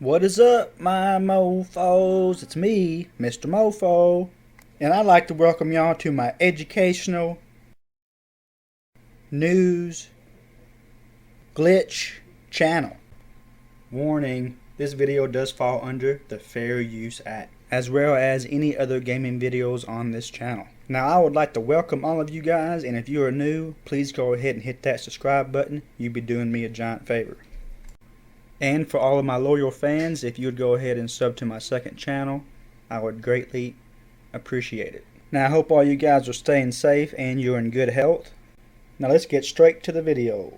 What is up, my mofos? It's me, Mr. Mofo, and I'd like to welcome y'all to my educational news glitch channel. Warning, this video does fall under the Fair Use Act, as well as any other gaming videos on this channel. Now, I would like to welcome all of you guys, and if you are new, please go ahead and hit that subscribe button. You'd be doing me a giant favor. And for all of my loyal fans, if you would go ahead and sub to my second channel, I would greatly appreciate it. Now, I hope all you guys are staying safe and you're in good health. Now, let's get straight to the video.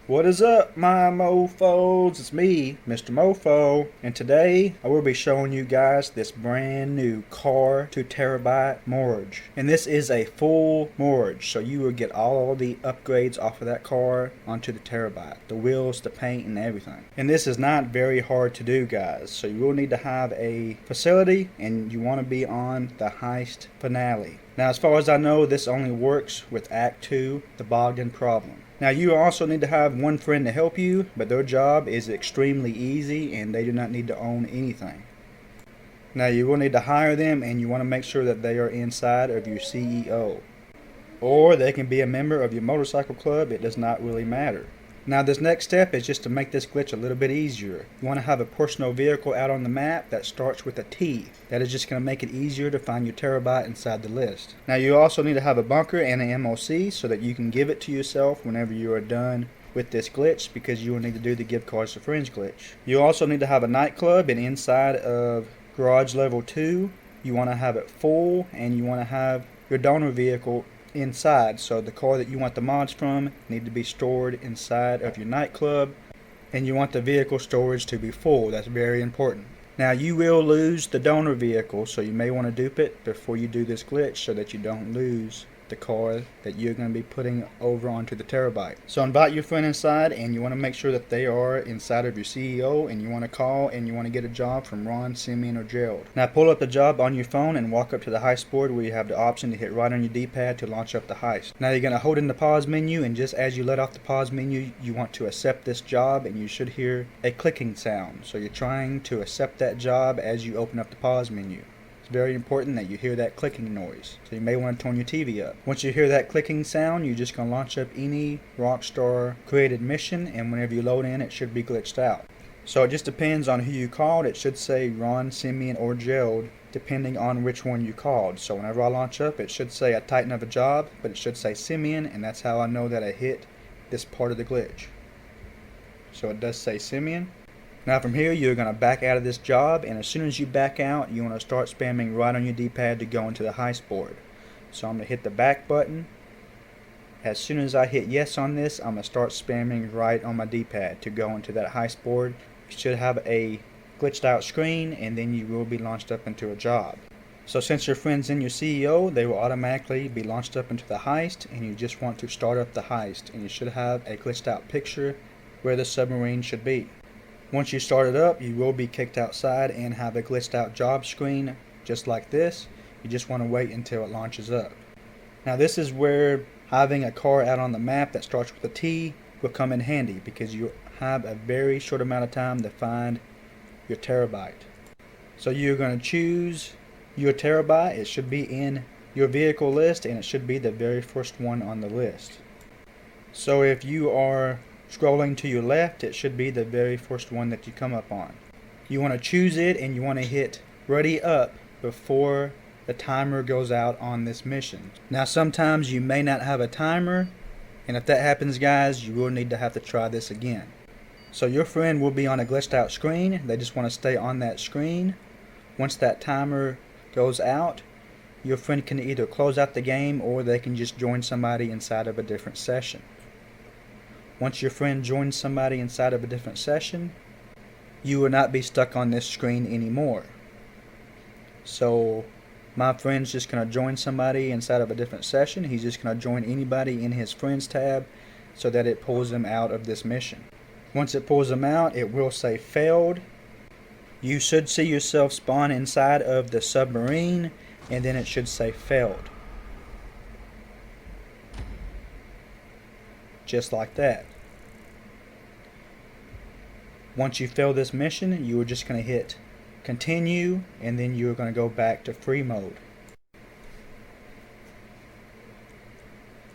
What is up, my mofos? It's me, Mr. Mofo, and today I will be showing you guys this brand new car to Terrorbyte mortgage. And this is a full mortgage, so you will get all the upgrades off of that car onto the Terrorbyte. The wheels, the paint, and everything. And this is not very hard to do, guys, so you will need to have a facility and you want to be on the heist finale. Now, as far as I know, this only works with Act 2, the Bogdan problem. Now, you also need to have one friend to help you, but their job is extremely easy and they do not need to own anything. Now, you will need to hire them and you want to make sure that they are inside of your CEO. Or they can be a member of your motorcycle club, it does not really matter. Now, this next step is just to make this glitch a little bit easier. You want to have a personal vehicle out on the map that starts with a T. That is just going to make it easier to find your Terrorbyte inside the list. Now, you also need to have a bunker and an MOC so that you can give it to yourself whenever you are done with this glitch, because you will need to do the give cards to friends glitch. You also need to have a nightclub, and inside of garage level 2, you want to have it full, and you want to have your donor vehicle inside, so the car that you want the mods from need to be stored inside of your nightclub, and you want the vehicle storage to be full. That's very important. Now, you will lose the donor vehicle, so you may want to dupe it before you do this glitch so that you don't lose the car that you're going to be putting over onto the Terrorbyte. So invite your friend inside, and you want to make sure that they are inside of your CEO, and you want to call and you want to get a job from Ron, Simeon, or Gerald. Now, pull up the job on your phone and walk up to the heist board where you have the option to hit right on your D-pad to launch up the heist. Now, you're going to hold in the pause menu, and just as you let off the pause menu, you want to accept this job, and you should hear a clicking sound. So you're trying to accept that job as you open up the pause menu. Very important that you hear that clicking noise, so you may want to turn your TV up. Once you hear that clicking sound, you're just going to launch up any Rockstar created mission, and whenever you load in, it should be glitched out. So it just depends on who you called. It should say Ron, Simeon, or Gerald, depending on which one you called. So whenever I launch up, it should say a titan of a job, but it should say Simeon, and that's how I know that I hit this part of the glitch. So it does say Simeon. Now, from here, you're going to back out of this job, and as soon as you back out, you want to start spamming right on your D-pad to go into the heist board. So I'm going to hit the back button. As soon as I hit yes on this, I'm going to start spamming right on my D-pad to go into that heist board. You should have a glitched out screen, and then you will be launched up into a job. So since your friend's in your CEO, they will automatically be launched up into the heist, and you just want to start up the heist, and you should have a glitched out picture where the submarine should be. Once you start it up, you will be kicked outside and have a glitched out job screen just like this. You just want to wait until it launches up. Now, this is where having a car out on the map that starts with a T will come in handy, because you have a very short amount of time to find your Terrorbyte. So you're going to choose your Terrorbyte. It should be in your vehicle list, and it should be the very first one on the list. So if you are scrolling to your left, it should be the very first one that you come up on. You want to choose it, and you want to hit ready up before the timer goes out on this mission. Now, sometimes you may not have a timer, and if that happens, guys, you will need to have to try this again. So your friend will be on a glitched out screen. They just want to stay on that screen. Once that timer goes out, your friend can either close out the game, or they can just join somebody inside of a different session. Once your friend joins somebody inside of a different session, you will not be stuck on this screen anymore. So my friend's just going to join somebody inside of a different session. He's just going to join anybody in his friends tab so that it pulls them out of this mission. Once it pulls them out, it will say failed. You should see yourself spawn inside of the submarine, and then it should say failed. Just like that. Once you fail this mission, you are just going to hit continue, and then you're going to go back to free mode.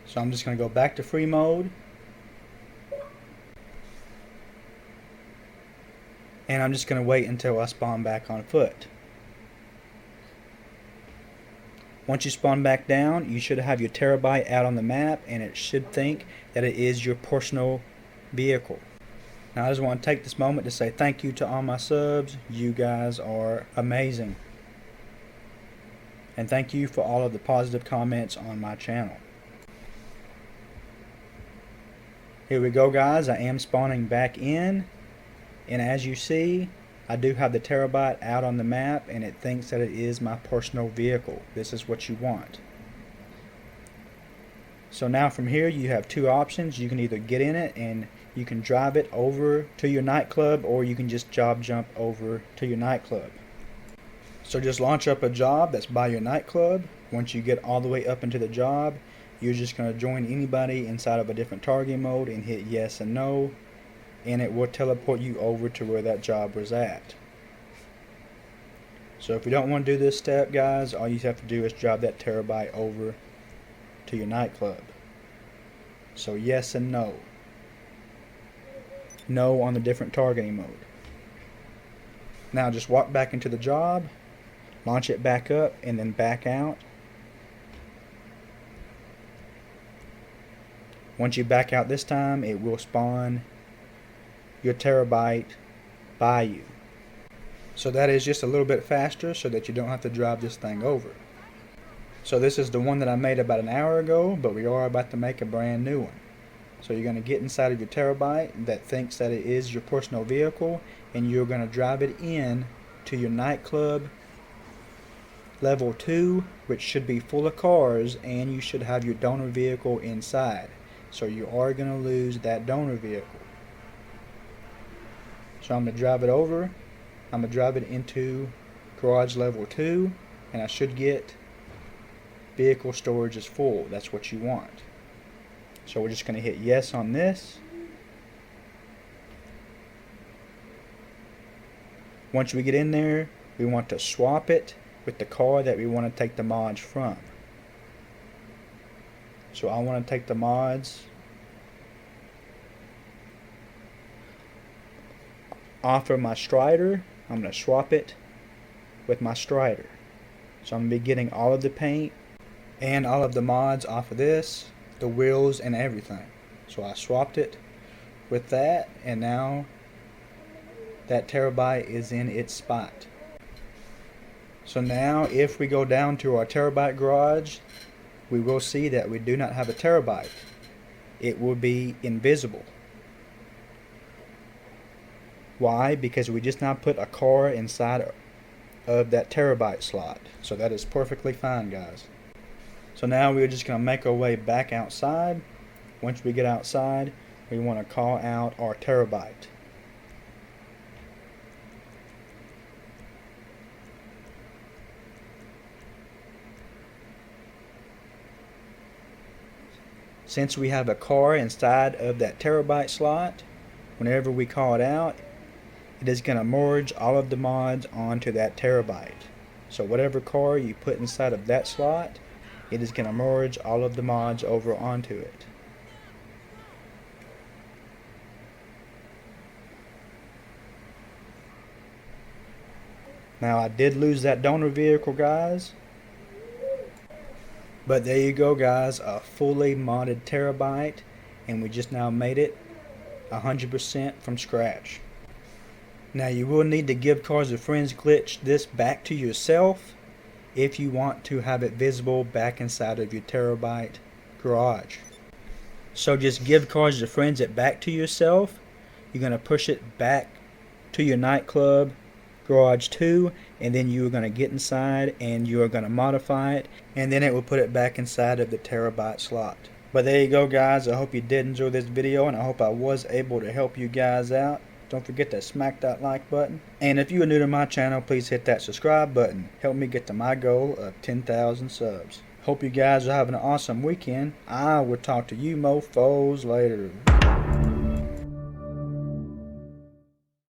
So I'm just going to go back to free mode, and I'm just going to wait until I spawn back on foot. Once you spawn back down, you should have your Terrorbyte out on the map, and it should think that it is your personal vehicle. Now I just want to take this moment to say thank you to all my subs. You guys are amazing. And thank you for all of the positive comments on my channel. Here we go, guys. I am spawning back in, and as you see, I do have the Terrorbyte out on the map, and it thinks that it is my personal vehicle. This is what you want. So now from here you have two options. You can either get in it and you can drive it over to your nightclub, or you can just job jump over to your nightclub. So just launch up a job that's by your nightclub. Once you get all the way up into the job, you're just going to join anybody inside of a different target mode and hit yes and no, and it will teleport you over to where that job was at. So if you don't want to do this step, guys, all you have to do is drive that Terrorbyte over to your nightclub. So yes and no. No on the different targeting mode. Now just walk back into the job, launch it back up, and then back out. Once you back out this time, it will spawn your Terrorbyte by you. So that is just a little bit faster so that you don't have to drive this thing over. So this is the one that I made about an hour ago, but we are about to make a brand new one. So you're going to get inside of your Terrorbyte that thinks that it is your personal vehicle, and you're going to drive it in to your nightclub level 2, which should be full of cars, and you should have your donor vehicle inside. So you are going to lose that donor vehicle. So I'm going to drive it over. I'm going to drive it into garage level 2, and I should get vehicle storage is full. That's what you want. So we're just going to hit yes on this. Once we get in there, we want to swap it with the car that we want to take the mods from. So I want to take the mods off of my Strider. I'm going to swap it with my Strider. So I'm going to be getting all of the paint and all of the mods off of this, the wheels and everything. So I swapped it with that, and now that Terrorbyte is in its spot. So now if we go down to our Terrorbyte garage, we will see that we do not have a Terrorbyte. It will be invisible. Why? Because we just now put a car inside of that Terrorbyte slot. So that is perfectly fine, guys. So now we're just going to make our way back outside. Once we get outside, we want to call out our Terrorbyte. Since we have a car inside of that Terrorbyte slot, whenever we call it out, it is going to merge all of the mods onto that Terrorbyte. So whatever car you put inside of that slot, it is going to merge all of the mods over onto it. Now I did lose that donor vehicle, guys. But there you go, guys, a fully modded Terrorbyte, and we just now made it 100% from scratch. Now you will need to give Cars with Friends glitch this back to yourself if you want to have it visible back inside of your Terrorbyte garage. So just give Cars with Friends it back to yourself. You're going to push it back to your nightclub garage 2, and then you're going to get inside and you are going to modify it, and then it will put it back inside of the Terrorbyte slot. But there you go, guys. I hope you did enjoy this video, and I hope I was able to help you guys out. Don't forget to smack that like button, and if you are new to my channel, please hit that subscribe button. Help me get to my goal of 10,000 subs. Hope you guys are having an awesome weekend. I will talk to you mofos later.